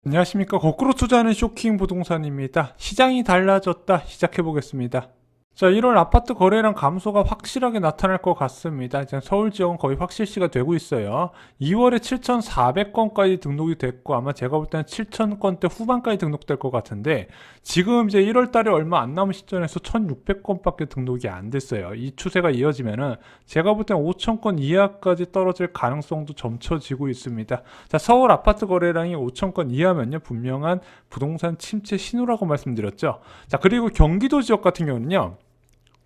안녕하십니까. 거꾸로 투자하는 쇼킹 부동산입니다. 시장이 달라졌다. 시작해보겠습니다. 자, 1월 아파트 거래량 감소가 확실하게 나타날 것 같습니다. 이제 서울 지역은 거의 확실시가 되고 있어요. 2월에 7,400건까지 등록이 됐고, 아마 제가 볼 때는 7,000건대 후반까지 등록될 것 같은데, 지금 이제 1월 달에 얼마 안 남은 시점에서 1,600건밖에 등록이 안 됐어요. 이 추세가 이어지면은 제가 볼 때는 5,000건 이하까지 떨어질 가능성도 점쳐지고 있습니다. 자, 서울 아파트 거래량이 5,000건 이하면요, 분명한 부동산 침체 신호라고 말씀드렸죠. 자, 그리고 경기도 지역 같은 경우는요,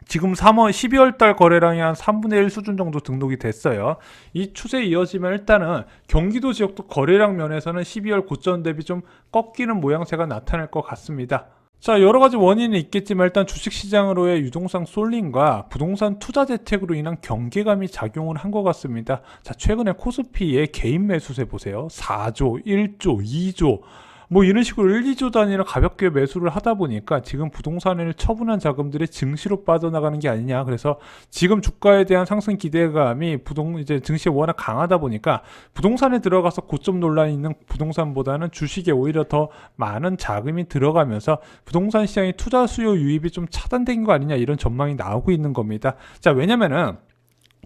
지금 12월 달 거래량이 한 3분의 1 수준 정도 등록이 됐어요. 이 추세 이어지면 일단은 경기도 지역도 거래량 면에서는 12월 고점 대비 좀 꺾이는 모양새가 나타날 것 같습니다. 자, 여러 가지 원인이 있겠지만 일단 주식시장으로의 유동성 쏠림과 부동산 투자 대책으로 인한 경계감이 작용을 한 것 같습니다. 자, 최근에 코스피의 개인 매수세 보세요. 4조, 1조, 2조 뭐 이런 식으로 1, 2조 단위로 가볍게 매수를 하다 보니까 지금 부동산을 처분한 자금들이 증시로 빠져나가는 게 아니냐. 그래서 지금 주가에 대한 상승 기대감이 이제 증시에 워낙 강하다 보니까 부동산에 들어가서 고점 논란이 있는 부동산보다는 주식에 오히려 더 많은 자금이 들어가면서 부동산 시장의 투자 수요 유입이 좀 차단된 거 아니냐, 이런 전망이 나오고 있는 겁니다. 자, 왜냐면은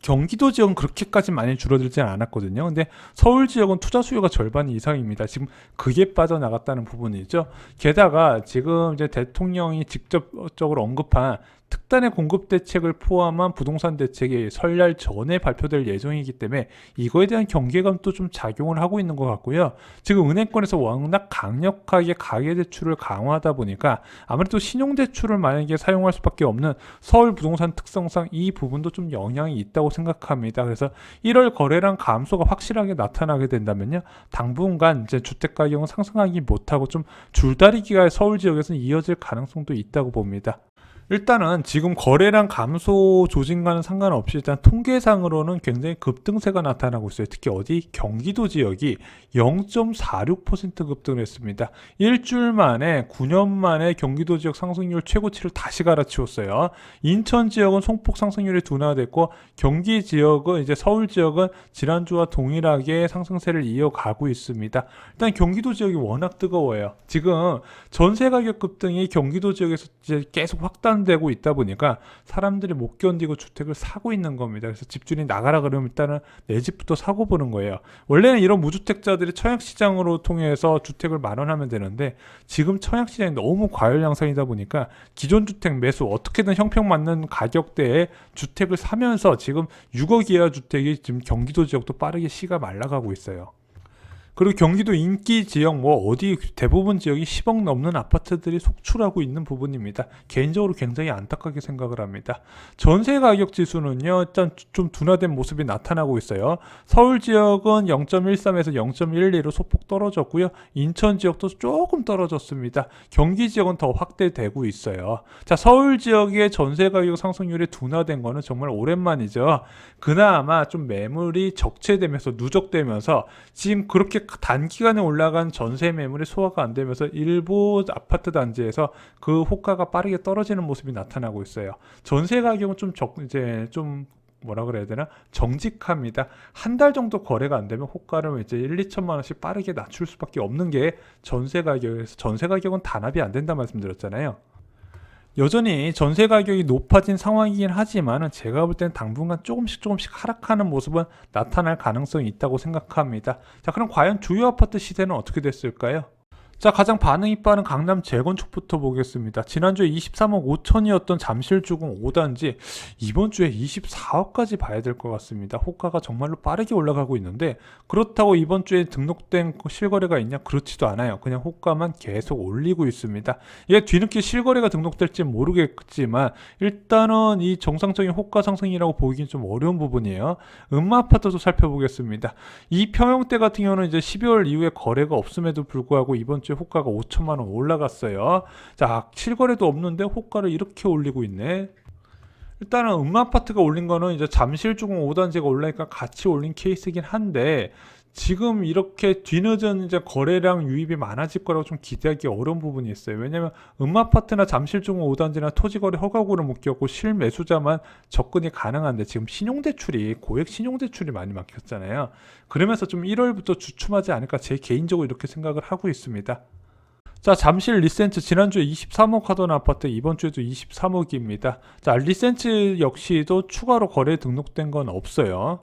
경기도 지역은 그렇게까지 많이 줄어들지는 않았거든요. 근데 서울 지역은 투자 수요가 절반 이상입니다. 지금 그게 빠져나갔다는 부분이죠. 게다가 지금 이제 대통령이 직접적으로 언급한 특단의 공급 대책을 포함한 부동산 대책이 설날 전에 발표될 예정이기 때문에 이거에 대한 경계감도 좀 작용을 하고 있는 것 같고요. 지금 은행권에서 워낙 강력하게 가계대출을 강화하다 보니까 아무래도 신용대출을 만약에 사용할 수밖에 없는 서울 부동산 특성상 이 부분도 좀 영향이 있다고 생각합니다. 그래서 1월 거래량 감소가 확실하게 나타나게 된다면요, 당분간 이제 주택가격은 상승하기 못하고 좀 줄다리기가 서울 지역에서는 이어질 가능성도 있다고 봅니다. 일단은 지금 거래량 감소 조짐과는 상관없이 일단 통계상으로는 굉장히 급등세가 나타나고 있어요. 특히 어디? 경기도 지역이 0.46% 급등을 했습니다. 일주일 만에 9년 만에 경기도 지역 상승률 최고치를 다시 갈아치웠어요. 인천 지역은 송폭 상승률이 둔화됐고, 경기 지역은 이제 서울 지역은 지난주와 동일하게 상승세를 이어가고 있습니다. 일단 경기도 지역이 워낙 뜨거워요. 지금 전세 가격 급등이 경기도 지역에서 이제 계속 확단되고 있다 보니까 사람들이 못 견디고 주택을 사고 있는 겁니다. 그래서 집주인이 나가라 그러면 일단은 내 집부터 사고 보는 거예요. 원래는 이런 무주택자들이 청약시장으로 통해서 주택을 마련하면 되는데, 지금 청약시장이 너무 과열 양상이다 보니까 기존 주택 매수 어떻게든 형평 맞는 가격대에 주택을 사면서 지금 6억 이하 주택이 지금 경기도 지역도 빠르게 시가 말라가고 있어요. 그리고 경기도 인기 지역 어디 대부분 지역이 10억 넘는 아파트들이 속출하고 있는 부분입니다. 개인적으로 굉장히 안타깝게 생각을 합니다. 전세 가격 지수는요, 일단 좀 둔화된 모습이 나타나고 있어요. 서울 지역은 0.13에서 0.12로 소폭 떨어졌고요. 인천 지역도 조금 떨어졌습니다. 경기 지역은 더 확대되고 있어요. 자, 서울 지역의 전세 가격 상승률이 둔화된 거는 정말 오랜만이죠. 그나마 좀 매물이 적체되면서 누적되면서 지금 그렇게 단기간에 올라간 전세 매물이 소화가 안 되면서 일부 아파트 단지에서 그 호가가 빠르게 떨어지는 모습이 나타나고 있어요. 전세 가격은 좀 뭐라 그래야 되나? 정직합니다. 한 달 정도 거래가 안 되면 호가를 이제 1, 2천만 원씩 빠르게 낮출 수밖에 없는 게 전세 가격에서, 전세 가격은 단합이 안 된다 말씀드렸잖아요. 여전히 전세 가격이 높아진 상황이긴 하지만 제가 볼 때는 당분간 조금씩 하락하는 모습은 나타날 가능성이 있다고 생각합니다. 자, 그럼 과연 주요 아파트 시세는 어떻게 됐을까요? 자, 가장 반응이 빠른 강남 재건축부터 보겠습니다. 지난주에 23억 5천이었던 잠실주공 5단지 이번 주에 24억까지 봐야 될 것 같습니다. 호가가 정말로 빠르게 올라가고 있는데, 그렇다고 이번 주에 등록된 실거래가 있냐? 그렇지도 않아요. 그냥 호가만 계속 올리고 있습니다. 이게 뒤늦게 실거래가 등록될지 모르겠지만 일단은 이 정상적인 호가 상승이라고 보기는 좀 어려운 부분이에요. 음마아파트도 살펴보겠습니다. 이 평형대 같은 경우는 이제 12월 이후에 거래가 없음에도 불구하고 이번 주에 호가가 5천만 원 올라갔어요. 자, 실거래도 없는데 호가를 이렇게 올리고 있네. 일단은 음마아파트가 올린 거는 이제 잠실주공 5단지가 올라니까 같이 올린 케이스긴 한데, 지금 이렇게 뒤늦은 이제 거래량 유입이 많아질 거라고 좀 기대하기 어려운 부분이 있어요. 왜냐면 음아파트나 잠실중구 5단지나 토지거래 허가구를 묶였고 실매수자만 접근이 가능한데 지금 신용대출이 고액 신용대출이 많이 막혔잖아요. 그러면서 좀 1월부터 주춤하지 않을까 제 개인적으로 이렇게 생각을 하고 있습니다. 자, 잠실 리센츠 지난주에 23억 하던 아파트 이번 주에도 23억입니다. 자, 리센츠 역시도 추가로 거래에 등록된 건 없어요.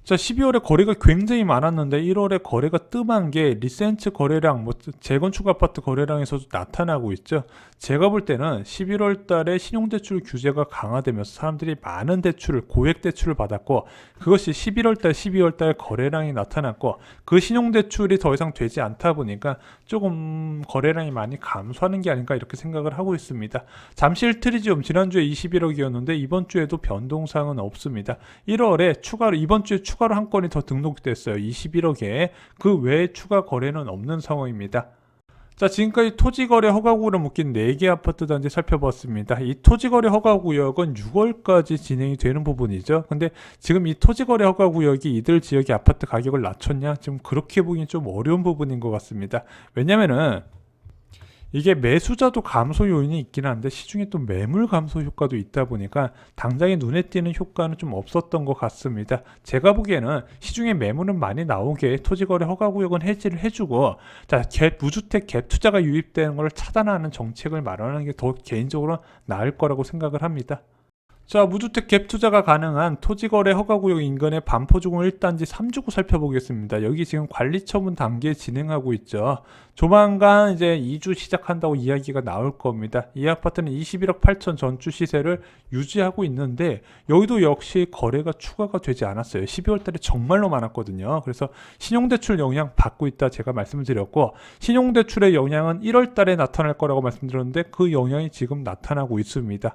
자, 12월에 거래가 굉장히 많았는데 1월에 거래가 뜸한 게 리센츠 거래량, 재건축 아파트 거래량에서도 나타나고 있죠. 제가 볼 때는 11월 달에 신용대출 규제가 강화되면서 사람들이 많은 대출을, 고액 대출을 받았고, 그것이 11월 달, 12월 달 거래량이 나타났고, 그 신용대출이 더 이상 되지 않다 보니까 조금 거래량이 많이 감소하는 게 아닌가 이렇게 생각을 하고 있습니다. 잠실 트리지움 지난주에 21억이었는데 이번 주에도 변동사항은 없습니다. 1월에 추가로, 이번 주에 추가로 한 건이 더 등록됐어요. 21억에. 그 외에 추가 거래는 없는 상황입니다. 자, 지금까지 토지거래 허가구역을 묶인 4개 아파트 단지 살펴봤습니다. 이 토지거래 허가구역은 6월까지 진행이 되는 부분이죠. 근데 지금 이 토지거래 허가구역이 이들 지역의 아파트 가격을 낮췄냐? 지금 그렇게 보기엔 좀 어려운 부분인 것 같습니다. 왜냐면은 이게 매수자도 감소 요인이 있긴 한데 시중에 또 매물 감소 효과도 있다 보니까 당장에 눈에 띄는 효과는 좀 없었던 것 같습니다. 제가 보기에는 시중에 매물은 많이 나오게 토지거래 허가구역은 해지를 해주고, 자, 무주택 갭 투자가 유입되는 걸 차단하는 정책을 마련하는 게 더 개인적으로 나을 거라고 생각을 합니다. 자, 무주택 갭 투자가 가능한 토지거래 허가구역 인근의 반포주공 1단지 3주구 살펴보겠습니다. 여기 지금 관리처분 단계 진행하고 있죠. 조만간 이제 2주 시작한다고 이야기가 나올 겁니다. 이 아파트는 21억 8천 전주 시세를 유지하고 있는데 여기도 역시 거래가 추가가 되지 않았어요. 12월 달에 정말로 많았거든요. 그래서 신용대출 영향 받고 있다 제가 말씀을 드렸고, 신용대출의 영향은 1월 달에 나타날 거라고 말씀드렸는데 그 영향이 지금 나타나고 있습니다.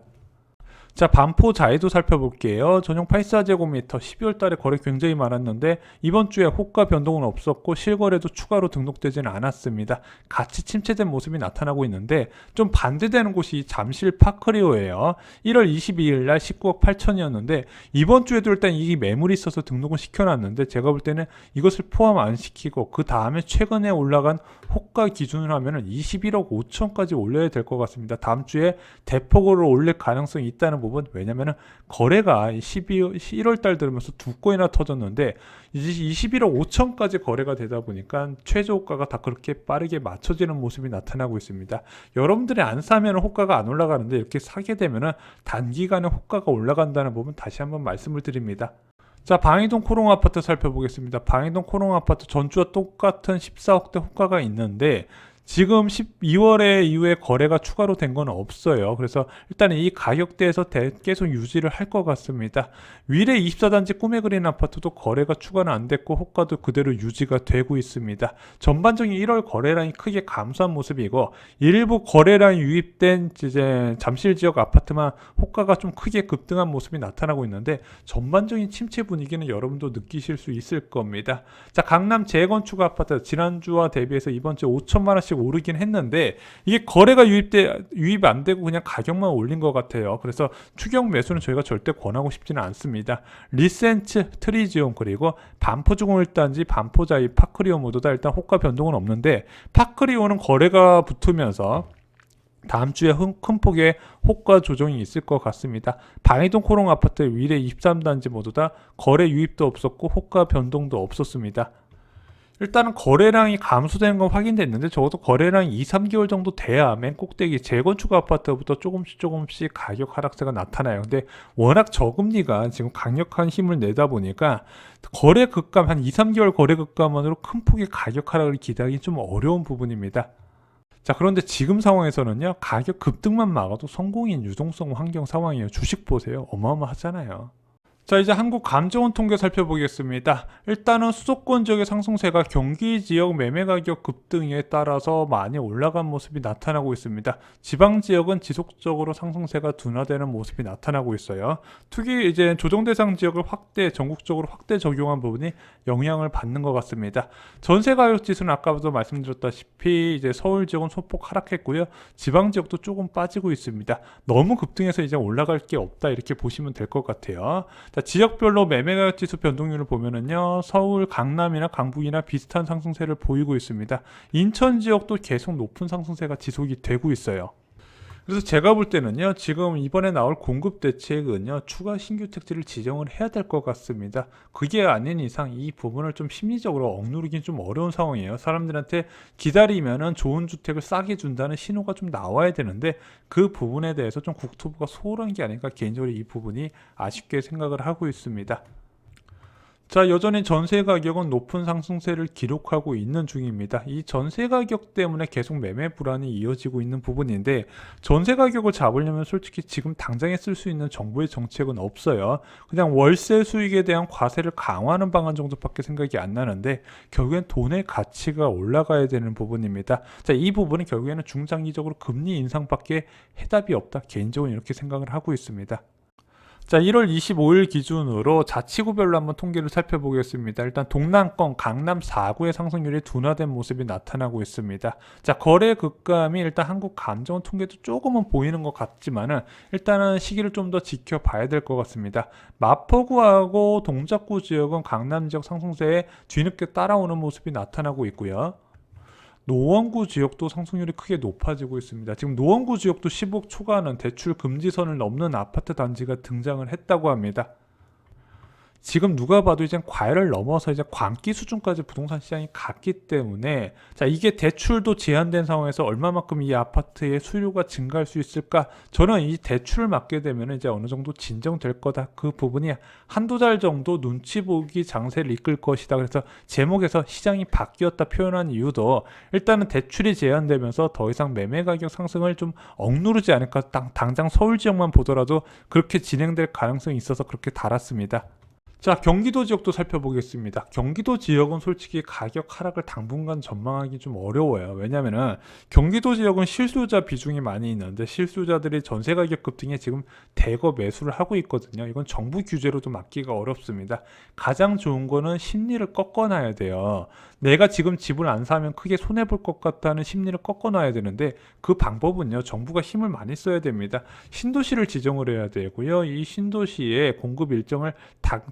자, 반포 자이도 살펴볼게요. 전용 84제곱미터 12월 달에 거래 굉장히 많았는데 이번 주에 호가 변동은 없었고 실거래도 추가로 등록되지는 않았습니다. 같이 침체된 모습이 나타나고 있는데 좀 반대되는 곳이 잠실 파크리오예요. 1월 22일 날 19억 8천이었는데 이번 주에도 일단 이 매물이 있어서 등록은 시켜놨는데 제가 볼 때는 이것을 포함 안 시키고 그 다음에 최근에 올라간 호가 기준으로 하면은 21억 5천까지 올려야 될 것 같습니다. 다음 주에 대폭으로 올릴 가능성이 있다는 부분. 왜냐면은 거래가 1월 달 들으면서 두 건이나 터졌는데 이제 21억 5천까지 거래가 되다 보니까 최저 호가가 다 그렇게 빠르게 맞춰지는 모습이 나타나고 있습니다. 여러분들이 안 사면 호가가 안 올라가는데 이렇게 사게 되면은 단기간에 호가가 올라간다는 부분 다시 한번 말씀을 드립니다. 자, 방이동 코롱 아파트 살펴보겠습니다. 방이동 코롱 아파트 전주와 똑같은 14억대 호가가 있는데 지금 12월에 이후에 거래가 추가로 된 건 없어요. 그래서 일단 이 가격대에서 계속 유지를 할 것 같습니다. 위례 24단지 꿈의 그린 아파트도 거래가 추가는 안 됐고 호가도 그대로 유지가 되고 있습니다. 전반적인 1월 거래량이 크게 감소한 모습이고 일부 거래량이 유입된 이제 잠실 지역 아파트만 호가가 좀 크게 급등한 모습이 나타나고 있는데 전반적인 침체 분위기는 여러분도 느끼실 수 있을 겁니다. 자, 강남 재건축 아파트 지난주와 대비해서 이번 주에 5천만 원씩 오르긴 했는데 이게 거래가 유입 안 되고 그냥 가격만 올린 것 같아요. 그래서 추격 매수는 저희가 절대 권하고 싶지는 않습니다. 리센츠, 트리지움 그리고 반포주공 1단지, 반포자이, 파크리오 모두 다 일단 호가 변동은 없는데 파크리오는 거래가 붙으면서 다음 주에 큰 폭의 호가 조정이 있을 것 같습니다. 방이동 코롱 아파트 위례 23단지 모두 다 거래 유입도 없었고 호가 변동도 없었습니다. 일단은 거래량이 감소되는 건 확인됐는데 적어도 거래량이 2, 3개월 정도 돼야 맨 꼭대기 재건축 아파트부터 조금씩 가격 하락세가 나타나요. 근데 워낙 저금리가 지금 강력한 힘을 내다 보니까 거래 급감 한 2, 3개월 거래 급감만으로 큰 폭의 가격 하락을 기대하기 좀 어려운 부분입니다. 자, 그런데 지금 상황에서는요, 가격 급등만 막아도 성공인 유동성 환경 상황이에요. 주식 보세요. 어마어마하잖아요. 자, 이제 한국 감정원 통계 살펴보겠습니다. 일단은 수도권 지역의 상승세가 경기 지역 매매 가격 급등에 따라서 많이 올라간 모습이 나타나고 있습니다. 지방 지역은 지속적으로 상승세가 둔화되는 모습이 나타나고 있어요. 특히 이제 조정 대상 지역을 전국적으로 확대 적용한 부분이 영향을 받는 것 같습니다. 전세 가격 지수는 아까도 말씀드렸다시피 이제 서울 지역은 소폭 하락했고요. 지방 지역도 조금 빠지고 있습니다. 너무 급등해서 이제 올라갈 게 없다 이렇게 보시면 될 것 같아요. 자, 지역별로 매매가격 지수 변동률을 보면은요, 서울, 강남이나 강북이나 비슷한 상승세를 보이고 있습니다. 인천 지역도 계속 높은 상승세가 지속이 되고 있어요. 그래서 제가 볼 때는요, 지금 이번에 나올 공급 대책은요, 추가 신규 택지를 지정을 해야 될 것 같습니다. 그게 아닌 이상 이 부분을 좀 심리적으로 억누르긴 좀 어려운 상황이에요. 사람들한테 기다리면은 좋은 주택을 싸게 준다는 신호가 좀 나와야 되는데, 그 부분에 대해서 좀 국토부가 소홀한 게 아닌가, 개인적으로 이 부분이 아쉽게 생각을 하고 있습니다. 자, 여전히 전세 가격은 높은 상승세를 기록하고 있는 중입니다. 이 전세 가격 때문에 계속 매매 불안이 이어지고 있는 부분인데, 전세 가격을 잡으려면 솔직히 지금 당장에 쓸 수 있는 정부의 정책은 없어요. 그냥 월세 수익에 대한 과세를 강화하는 방안 정도밖에 생각이 안 나는데, 결국엔 돈의 가치가 올라가야 되는 부분입니다. 자, 이 부분은 결국에는 중장기적으로 금리 인상밖에 해답이 없다, 개인적으로 이렇게 생각을 하고 있습니다. 자, 1월 25일 기준으로 자치구별로 한번 통계를 살펴보겠습니다. 일단 동남권 강남 4구의 상승률이 둔화된 모습이 나타나고 있습니다. 자, 거래 급감이 일단 한국감정 통계도 조금은 보이는 것 같지만은 일단은 시기를 좀 더 지켜봐야 될 것 같습니다. 마포구하고 동작구 지역은 강남 지역 상승세에 뒤늦게 따라오는 모습이 나타나고 있고요. 노원구 지역도 상승률이 크게 높아지고 있습니다. 지금 노원구 지역도 10억 초과하는 대출 금지선을 넘는 아파트 단지가 등장을 했다고 합니다. 지금 누가 봐도 이제 과열을 넘어서 이제 광기 수준까지 부동산 시장이 갔기 때문에, 자, 이게 대출도 제한된 상황에서 얼마만큼 이 아파트의 수요가 증가할 수 있을까? 저는 이 대출을 맞게 되면 이제 어느 정도 진정될 거다. 그 부분이 한두 달 정도 눈치 보기 장세를 이끌 것이다. 그래서 제목에서 시장이 바뀌었다 표현한 이유도 일단은 대출이 제한되면서 더 이상 매매 가격 상승을 좀 억누르지 않을까. 당장 서울 지역만 보더라도 그렇게 진행될 가능성이 있어서 그렇게 달았습니다. 자, 경기도 지역도 살펴보겠습니다. 경기도 지역은 솔직히 가격 하락을 당분간 전망하기 좀 어려워요. 왜냐면은 경기도 지역은 실수요자 비중이 많이 있는데, 실수요자들이 전세 가격 급등에 지금 대거 매수를 하고 있거든요. 이건 정부 규제로도 막기가 어렵습니다. 가장 좋은 거는 심리를 꺾어놔야 돼요. 내가 지금 집을 안 사면 크게 손해볼 것 같다는 심리를 꺾어놔야 되는데, 그 방법은요, 정부가 힘을 많이 써야 됩니다. 신도시를 지정을 해야 되고요. 이 신도시의 공급 일정을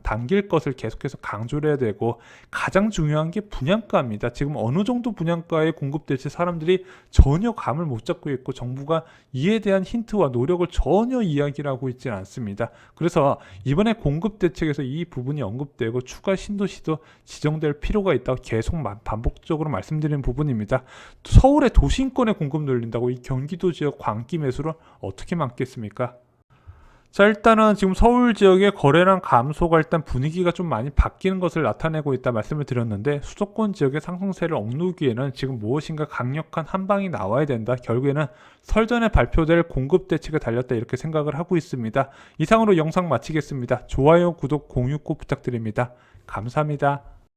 당길 것을 계속해서 강조를 해야 되고, 가장 중요한 게 분양가입니다. 지금 어느 정도 분양가에 공급될지 사람들이 전혀 감을 못 잡고 있고, 정부가 이에 대한 힌트와 노력을 전혀 이야기를 하고 있지 않습니다. 그래서 이번에 공급 대책에서 이 부분이 언급되고 추가 신도시도 지정될 필요가 있다고 계속 반복적으로 말씀드리는 부분입니다. 서울의 도심권의 공급 늘린다고 이 경기도 지역 광기 매수를 어떻게 막겠습니까? 자, 일단은 지금 서울 지역의 거래량 감소가 일단 분위기가 좀 많이 바뀌는 것을 나타내고 있다 말씀을 드렸는데, 수도권 지역의 상승세를 억누르기에는 지금 무엇인가 강력한 한방이 나와야 된다. 결국에는 설전에 발표될 공급 대책에 달렸다, 이렇게 생각을 하고 있습니다. 이상으로 영상 마치겠습니다. 좋아요, 구독, 공유 꼭 부탁드립니다. 감사합니다.